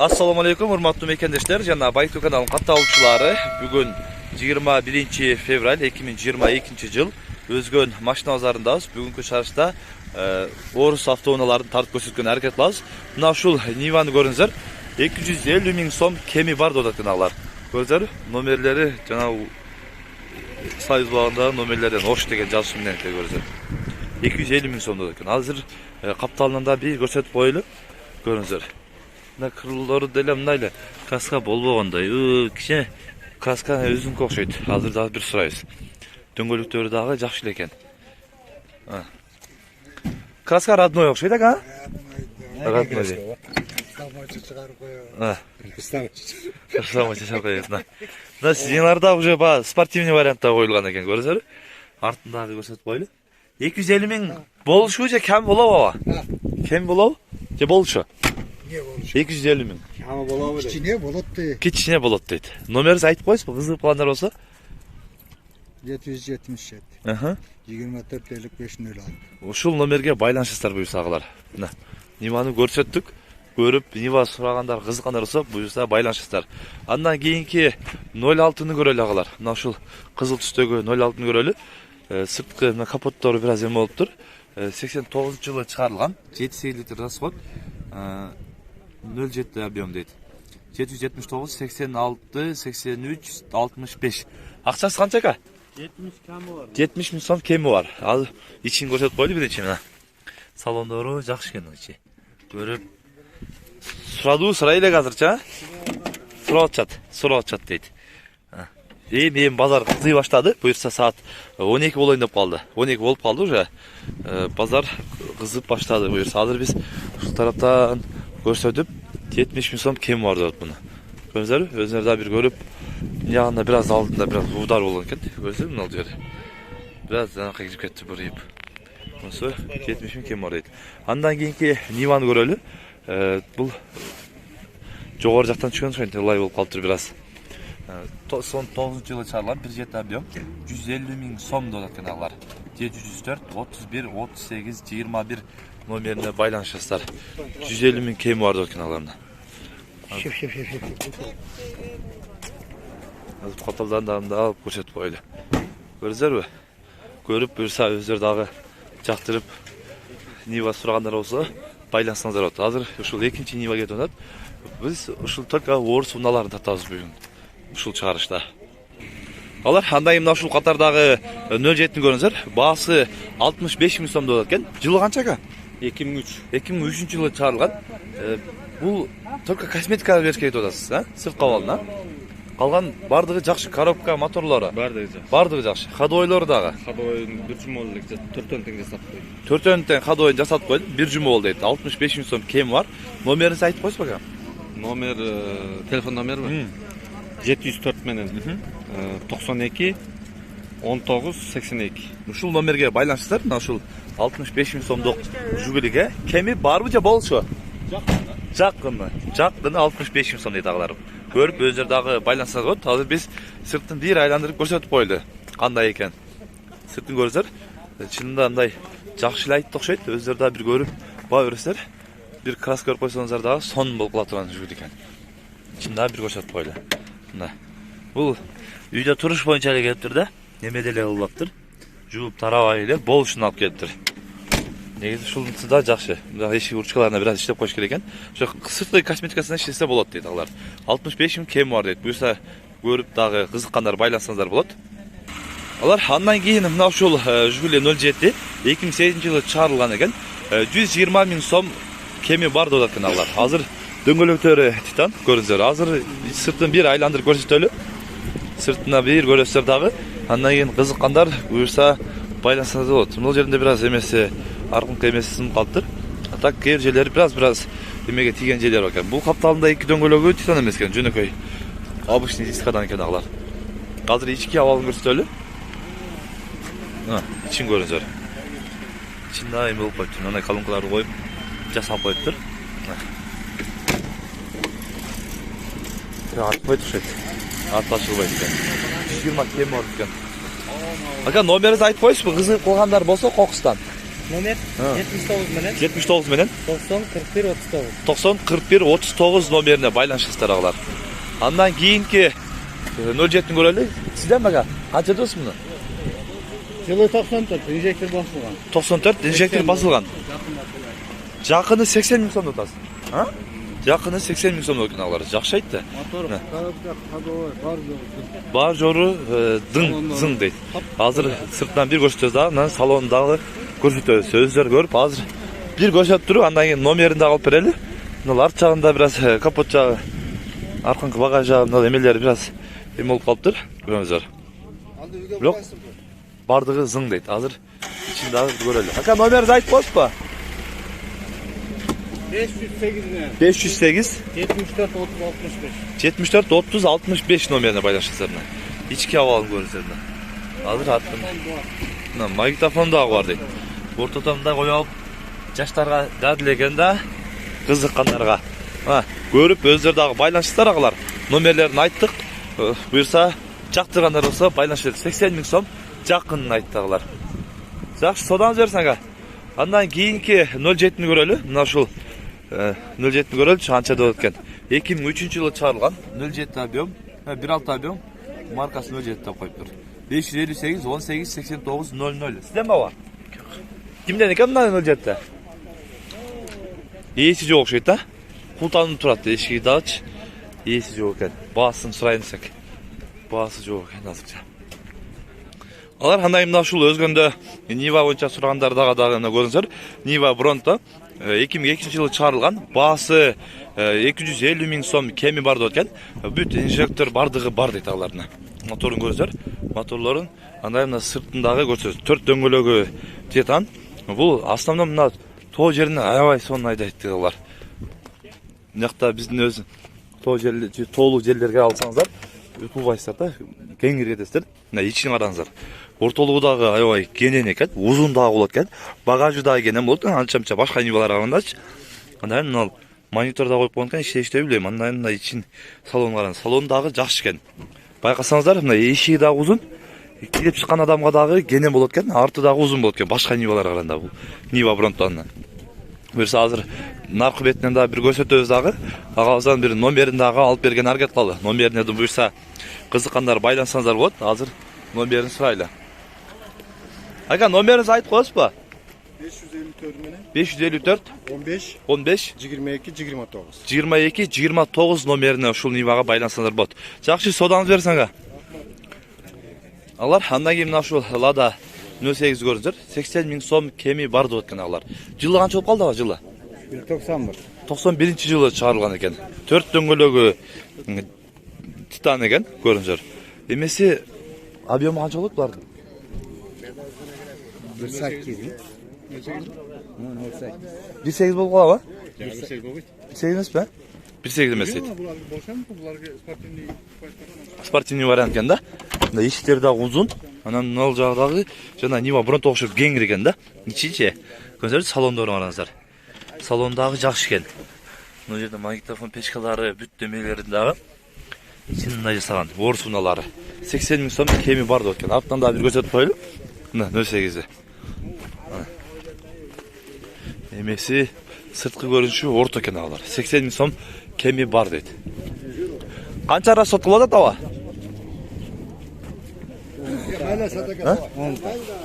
Assalamu alaikum, hurmatly mekendeshler. Jana Baytu kanalının kattavçılары. Bugün 21 fevral 2022 yıl Özgön maşina bazarındayız. Bugünkü çarşıda Orus avtounalaарын tartып көрсөткөн аракет кылабыз. Мына ушул Ниваны көрүңүздөр. 250 миң сом кеми бар деп жаткан алар. Көрүңүздөр, номерлери жана сайыз багында номерлерден ош деген жазышы менен көрүңүздөр. 250 миң сом деп жаткан. Азыр капталында бир көрсөтүп коелу. Көрүңүздөр. Мына кырлары деле мындай каска болбогондой. Кичине каска өзүнкү окшойт. Азыр дагы бир сурайбыз. Дөңгөлөктөрү дагы жакшы экен. Краска родной окшойт, а? Родной. Кыстамачы чыгарып коебуз. Мына сиңерде уже спортивный вариантта коюлган экен, көрүңүздөр. Артындагы көрсөтүп коелу. 250 миң болушу же кем болобу баба? Кем болобу? Же болушу? 250 миң. Ama bolabı Кичине болот дейт. Кичине болот дейт. Номерди айтып коесузбу, кызыгып калгандар болсо? 777. 24.55.06. Ушул номерге байланышыңыздар буюрсагылар. Мына Ниваны көрсөттүк. Көрүп, Нива сурагандар, кызыккандар болсо, буюрса байланышыңыздар. Андан кийинки 06-ны көрөлү агалар. Мына ушул кызыл түстөгү 06-ны көрөлү. Сырткы мына капоттору бир аз эме болуптур. 89-жылы чыгарылган. 7 литр расход. 0,7 объем дейт. 779, 86, 83, 65. Акчасы канча ака? 70 kemi var. 70 миң сом кеми бар. Ал ичин көрсөтүп койлу биринчи мына. Салондору жакшы экен ичи. Көрүп сурадуу сурай элек азырча. Сурап атат дейт. Эми базар кызый баштады. Буюрса саат 12 болоюн деп калды. 12 болуп калды уже. Базар кызып баштады. Буюрса азыр биз ушул тараптан көрсөтүп 70 миң сом кеми бар деп муну. Көрүңүздөр, өзүңөр да бир көрүп, ягында бир аз алдында бир аз удар болгон экен. Көрсөңүздөр, мына жерде. Бир аз жанакка кирип кетти бурuyup. Мусу 70 миң кеми бар дейт. Андан кийинки Ниваны көрөлү. Бул жогору жактан түшкөн шоң ылай болуп калыптыр бир аз. 99-жылы чыгарылган 1.7 объем 150 миң сом деп жаткан алар. 704 31 38 21 номерине байланышыңыздар. 150 миң кеми бар деп жаткан аларда. Каталдан да алып көрсөтүп коелу. Көрүңүздөрбү? Көрүп буюрса өздөрү дагы жактырып Нива сурагандар болсо байлансаңыздар болот. Азыр ушул экинчи Нива кетип атат. Биз ушул только Орус унааларын тартабыз бүгүн. Ушул чыгарышта. Алар андай мына ушул катардагы 07-ни көрүңүздөр. Баасы 65 миң сом деп экен. Жылы канча ака? 2003-жылы чыгарылган. Бул только косметика версия деп атасыз, а? Сырт кабалына. Калган бардыгы жакшы, коробка, моторлору. Бардыгы жакшы. Ходойлору дагы. Ходойун бир жумолук 4 тең жасап койду. 4 тең ходойун жасап койду. Бир жумол дейт. 65 миң сом кеми бар. Номерин айтып койсузбу ака? Номер телефон номери 704 менен 92 19 82. Ушул номерге байланышыңыздар. Мына ушул 65 миң сомдук жүгүлүгө кеми барбы же болчу? Жакын 65 миң сом дейт агалар. Көрүп өздөрү дагы байлансаңыз болот. Азыр биз сыртын бир айландырып көрсөтүп койлу. Кандай экен? Сыртын көрүңүздөр. Чынында андай жакшы эле айтты окшойт. Өздөрү дагы бир көрүп баа бересиздер. Бир крас көрүп койсоңуздар дагы сон болуп кала турган жүгүл экен. Чында бир көрсөтүп койлу. Мына. Бул үйдө туруш боюнча эле келиптир да. Неме деле кылыптыр. Жууп тарабай эле болушун алып келиптир. Негизи ушунусу да жакшы. Мына эшик ручкаларына бир аз иштеп коюш керек экен. Ошо сырткы косметикасына иштесе болот дейт алар. 65 миң кеми бар дейт. Буюрса көрүп дагы кызыккандар байлансаңыздар болот. Алар андан кийин мына ушул Жигули 07 2008-жылы чыгарылган экен. 120 миң сом кеми бар деп жаткан алар. Азыр дөңгөлөктөрү титан көрүңүздөр. Азыр сыртын бир айландырып көрсөтөлү. Сыртына бир көрөсүздөр дагы. Андан кийин кызыккандар буюрса байлансаңыздар болот. Бул жеринде бир аз эмеси аркынкы эмеси сынып калыптыр. Так кээ жерлери бир аз эмеге тийген жерлери бар экен. Бул капталында эки дөңгөлөгү титан эмес экен, жөнөкөй. Обычный дискадан экен агалар. Азыр ички абалын көрсөтөлү. Ичин көрүңүздөр. Ичинде эме болуп коюптур. Мындай колонкаларды коюп жасап коюптур. Атып коюп окшойт. Атпашылбайт экен. 120 кеми бар экен. Ака номерди айтып коюңузбу, кызыгып калгандар болсо Кокустан. Nomer Ha. 79 menen 79 menen 90 41 39. 90 41 39 номеріне байланышыңыздар ағалар. Андан кейінгі 07-ні көрелі. Сізден баға? Қанша дос мұны? Жылы 94, инжектор басылған. 94 инжектор басылған. Жақыны 80 мың сом отасың. А? Жақыны 80 мың сом өткен ағалар. Жақшы айтты. Мотор, коробка, ходовой, бар жоғы. Бар жоры зың дейді. Азыр сыртынан бір көрсетөз дағы, мына салондағы көрсетөз. Сөздер көріп, азыр бір көрсетіп тұру, андан кейін номерінде алып берелі. Мына арт жағында біраз капот жағы, арқаңқы баға жағы, мына емелері біраз ем болып қалып тұр. Көріңіздер. Жоқ, бардығы зың дейді. Азыр ішіндағы көрелі. Ака, номерді айтып қойып па? 508 мenen 508 74 30 65. 74 30 65 номеріне байланышыңыздарына. İçki havalın görürsünüz. Hazır attım. Magnetofon da var deydi. Ortatamda koyup жаштарга дәрлегенде кызыккандарга көрүп өздөрү дагы байланыштар агалар. Номерлерин айттык. Буюрса жактыргандар болсо байланыш 80 миң сом жакынын айттыгылар. Жакшы, содан берсең ага. Андан кийинки 07-ни көрөлү. Мына ушул 07-ни көрөлү, анча да өткөн. 2003-жылы чыгарылган 07 объем, 16 объем маркасы 07 деп коюп тур. 558 18 89 00. Сизден баба? Кимден экен мына 07-те? Ээси жок окшойт да? Култанып турат, эшиги дагычы. Ээси жок экен. Баасын сурайын десек. Баасы жок экен азырча. Алар кандай мына ушул өзгөндө Нива боюнча сурагандар дагы мына көрүңүздөр. Нива Бронто 2002-жылы чыгарылган, баасы 250 миң сом кеми бар деп экен. Бүт инжектор бардыгы бар дейт аларына. Моторун көрүңүздөр. Моторлорун андай мына сыртындагы көрсөз. 4 дөңгөлөгү титан. Бул основном мына тоо жерине аябай сонун айдайт алар. Мынакта биздин өз тоо жерлер, тоолук жерлерге алсаңыздар, утулбайсыздар да, кеңири кетесиздер. Мына ичине караңыздар. Ортолугу дагы аябай кенен экен, узун дагы болот экен. Багажы дагы кенен болот, анча-мынча башка ниваларга карагандачы. Андан мына мониторда коюп койгон экен, иштей билбейм. Андан мына ичин салон караңыз. Салон дагы жакшы экен. Байкасаңыздар, мына эшиги дагы узун. Кирип чыккан адамга дагы кенен болот экен, арты дагы узун болот экен, башка ниваларга караганда бул Нива Бронтонун. Буюрса азыр наркы бетинен дагы бир көрсөтөбүз дагы. Агабыздан бир номерин дагы алып берген аракет кылалы. Номерине буюрса кызыккандар байлансаңыздар болот. Азыр номерин сурайлы. Ага, номерinizi айтып коесузбу? 554 мenen 554 15 15 22 29. 22 29 номерине ушул Нивага байлансаңыздар болот. Жакшы, содаңыз берсең. Алар андан кийин мына ушул Lada 08 көрүңүздөр. 80 миң сом кеми бар деп экен алар. Жылы канча болуп калды ага жылы? 91. 91-жылы чыгарылган экен. 4 дөңгөлөгү титан экен, көрүңүздөр. Эмеси объему канча болот булардын? 18. 1.8 болуп калабы? 18 болбойт. 1.8 эмеспи? 1.8 эмес дейт. Спортивный вариант экен да. Мына эшиктери дагы узун. Анан ал жагдагы жана Нива Бронто окшоп кеңири экен да. Ичинчи. Көрсөңүздөр, салондорун караңыздар. Салон дагы жакшы экен. Мына жерде магнитофон печкалары, бүт демелери дагы ичинде жасаган. Орус уналары. 80 миң сом кеми бар деп экен. Артынан дагы бир көрсөтүп коелу. Мына 08. Эмеси сырткы көрүнүшү орто экен алар. 80 миң сом кеми бар дейт. Канча раз сатылып атат аба?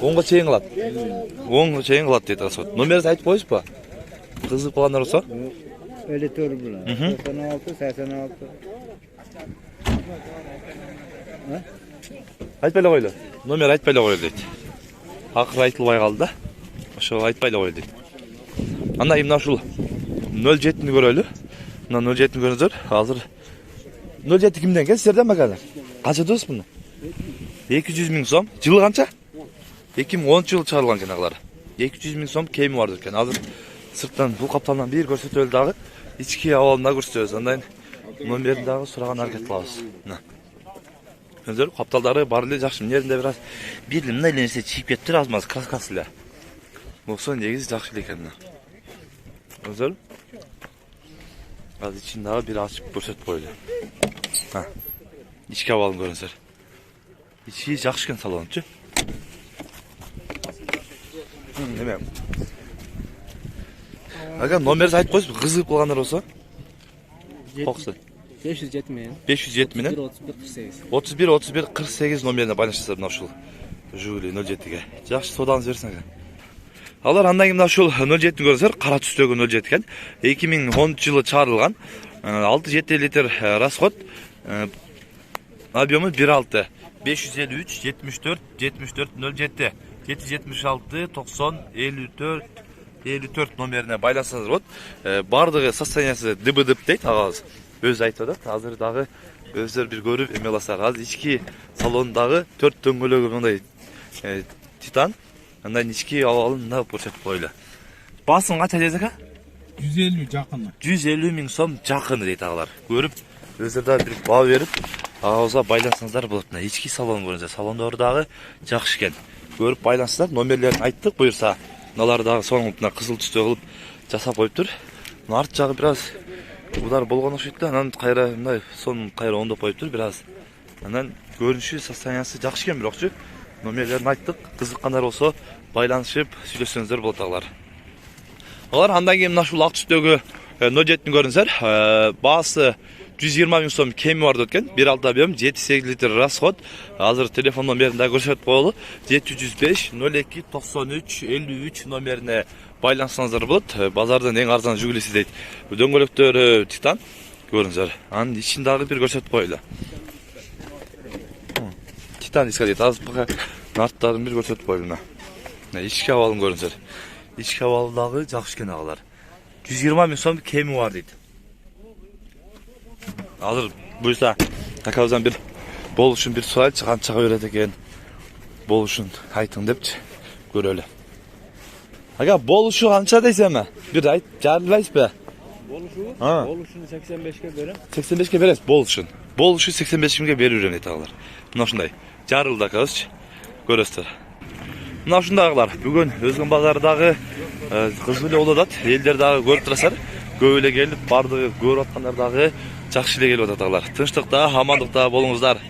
Онго чейин кылат. Онго чейин кылат дейт асот. Номерди айтып коесузбу? Кызык калгандар болсо? 54 bilan 96 86. Айтпай эле койлу. Номер айтпай эле коелу дейт. Акыры айтылбай калды да. Ошо айтпай эле коелу дейт. Анда мына ушул 07-ни көрөлү. Мына 07-ни көрүңүздөр. Азыр 07 кимден экен? Сиздерден бакалар. Канча дос муну? 200 миң сом. Жылы канча? 2010-жылы чыгарылган экен агалар. 200 миң сом кеми бар экен. Азыр сырттан бул капталдан бир көрсөтөлү дагы. Ички абалында көрсөтөбүз. Андан номерин дагы сураган аракет кылабыз. Мына. Көздөр капталдары бар эле жакшы. Мынеринде бир аз бир мындай нерсе чийип кетиптир, азмаз краскасы эле. Болсо негизи жакшы эле экен мына. Көздөр. Азыр ичин дагы бир ачып көрсөтүп коелу. Ички абалын көрүңүздөр. Ичи жакшы экен салончу. Неме? Ага, номерді айтып қойсыз, қызығып қалғандар болса. Қоқсы. 507 мен. 507 менен 31 48. 31 номеріне байланышсыздар мына ушул Жигули 07-ге. Жақсы, содаңыз берсең. Алар андан кейін мына ушул 07-ні көрсеңіздер, қара түстегі 07 екен. 2010 жылы чыгарылган. 6-7 литр расход. Объемы 1.6. 553 74 74 07 776 90 54 номеріне байлансаңыздар болады. Бардығы состояниясы дыбы-дып дейді ағаз. Өзі айтып жатады. Азыр дағы өздері бір көріп эме аласыздар. Азыр ички салондағы 4 дөңгөлөгү мындай титан. Андан ички алында көрсөтүп койлу. Басым канча десек а? 150 жақын. 150 миң сом жақыны дейді ағалар. Көріп, өздері бір баа беріп, ағауызға байлансаңыздар болады. Ички салон көріңіздер. Салондордағы жақсы екен. Көріп байлансыздар. Номерлерін айттық, бұйырса. Мыналардағы соның қызыл түсті қылып жасап қойып тұр. Арт жағы біраз удар болған ұқсайды. Анан қайра мындай соның қайра оңдап қойып тұр біраз. Анан көрініші состояниясы жақсы екен бір оқшы. Номерлерін айттық. Қызыққандар болса байланышып сөйлессеңіздер болады ағалар. Алар андан кейін мына ушул ак түстөгү 07-ні көрүңүздөр. Баасы 120 миң сом кеми бар өткен. 1.6 объем, 7-8 литр расход. Азыр телефон номерин да көрсөтүп коелу. 705 02 93 53 номерине байлансаңыздар болот. Базардан эң арзан Жигулиси дейт. Дөңгөлөктөрү титан көрүңүздөр. Анын ичин дагы бир көрсөтүп коелу. Титан диска дейт. Азыр нарттарын бир көрсөтүп коелу. Ички абалын көрүңүздөр. Ички абалдагы жакшы экен агалар. 120 миң сом кеми бар дейт. Азыр буйса такабыздан бир болушун бир сурайлычы, канчага берет экен. Болушун айтың депчи көрөлү. Ага, болушу канча дейсеме? Бир айт, жарылбайсызбы? Болушunu 85'e берем. 85'e бересиз болушун. Болушу 85 миңге берип берем дейт агалар. Мына ушундай. Жарылды акабызчы. Көрөсүздөр. Мына ушундагылар бүгүн Өзгөн базардагы кызыл эле болуп атат. Элдер дагы көрүп турасыздар. Көп эле келип, бардыгы көрүп аткандар дагы жакшы эле келип атат агалар. Тынчтыкта, амандыкта болуңуздар.